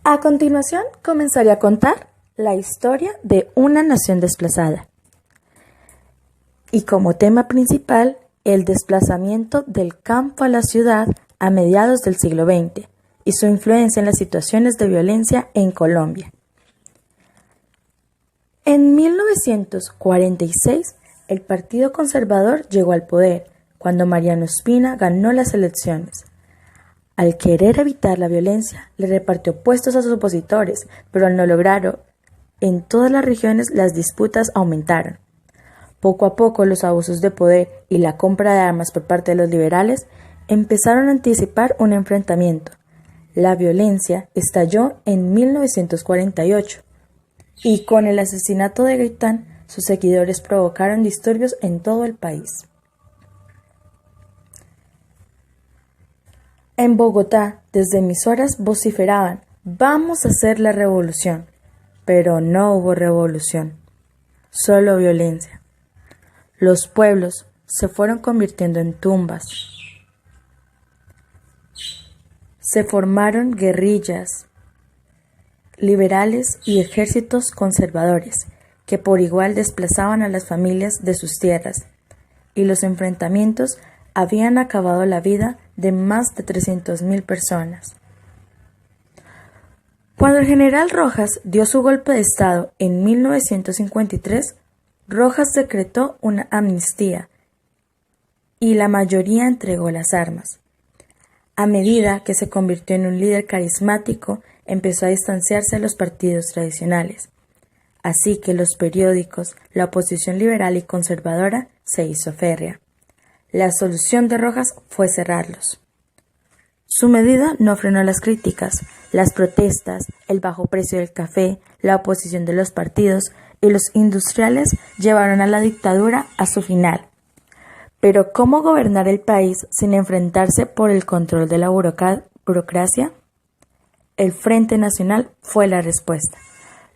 A continuación, comenzaré a contar la historia de una nación desplazada. Y como tema principal, el desplazamiento del campo a la ciudad a mediados del siglo XX y su influencia en las situaciones de violencia en Colombia. En 1946, el Partido Conservador llegó al poder cuando Mariano Ospina ganó las elecciones. Al querer evitar la violencia, le repartió puestos a sus opositores, pero al no lograrlo, en todas las regiones las disputas aumentaron. Poco a poco los abusos de poder y la compra de armas por parte de los liberales empezaron a anticipar un enfrentamiento. La violencia estalló en 1948 y con el asesinato de Gaitán, sus seguidores provocaron disturbios en todo el país. En Bogotá, desde emisoras vociferaban: «Vamos a hacer la revolución», pero no hubo revolución, solo violencia. Los pueblos se fueron convirtiendo en tumbas. Se formaron guerrillas liberales y ejércitos conservadores que por igual desplazaban a las familias de sus tierras, y los enfrentamientos habían acabado la vida de más de 300.000 personas. Cuando el general Rojas dio su golpe de Estado en 1953, Rojas decretó una amnistía y la mayoría entregó las armas. A medida que se convirtió en un líder carismático, empezó a distanciarse de los partidos tradicionales. Así que los periódicos, la oposición liberal y conservadora se hizo férrea. La solución de Rojas fue cerrarlos. Su medida no frenó las críticas, las protestas, el bajo precio del café, la oposición de los partidos y los industriales llevaron a la dictadura a su final. Pero ¿cómo gobernar el país sin enfrentarse por el control de la burocracia? El Frente Nacional fue la respuesta.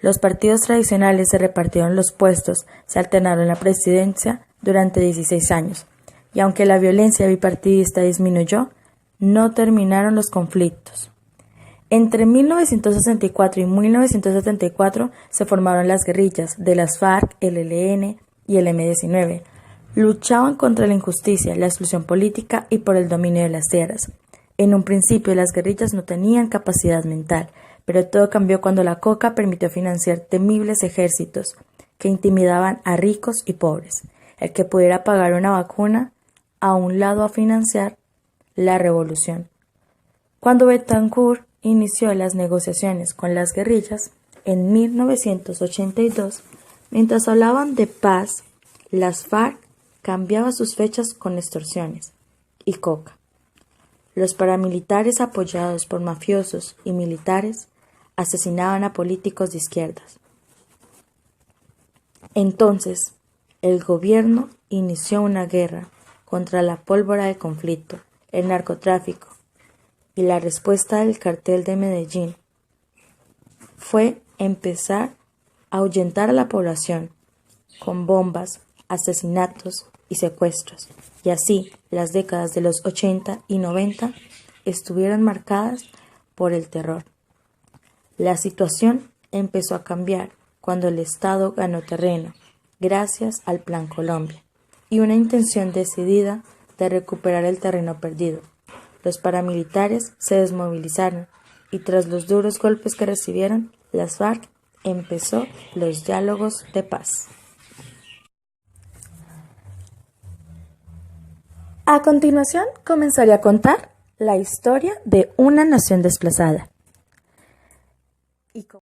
Los partidos tradicionales se repartieron los puestos, se alternaron la presidencia durante 16 años. Y aunque la violencia bipartidista disminuyó, no terminaron los conflictos. Entre 1964 y 1974 se formaron las guerrillas de las FARC, el ELN y el M-19. Luchaban contra la injusticia, la exclusión política y por el dominio de las tierras. En un principio las guerrillas no tenían capacidad mental, pero todo cambió cuando la coca permitió financiar temibles ejércitos que intimidaban a ricos y pobres. El que pudiera pagar una vacuna a un lado a financiar la revolución. Cuando Betancourt inició las negociaciones con las guerrillas en 1982, mientras hablaban de paz, las FARC cambiaban sus fechas con extorsiones y coca. Los paramilitares apoyados por mafiosos y militares asesinaban a políticos de izquierdas. Entonces, el gobierno inició una guerra contra la pólvora de conflicto, el narcotráfico, y la respuesta del cartel de Medellín fue empezar a ahuyentar a la población con bombas, asesinatos y secuestros. Y así, las décadas de los 80 y 90 estuvieron marcadas por el terror. La situación empezó a cambiar cuando el Estado ganó terreno, gracias al Plan Colombia, y una intención decidida de recuperar el terreno perdido. Los paramilitares se desmovilizaron y tras los duros golpes que recibieron, las FARC empezó los diálogos de paz. A continuación, comenzaré a contar la historia de una nación desplazada.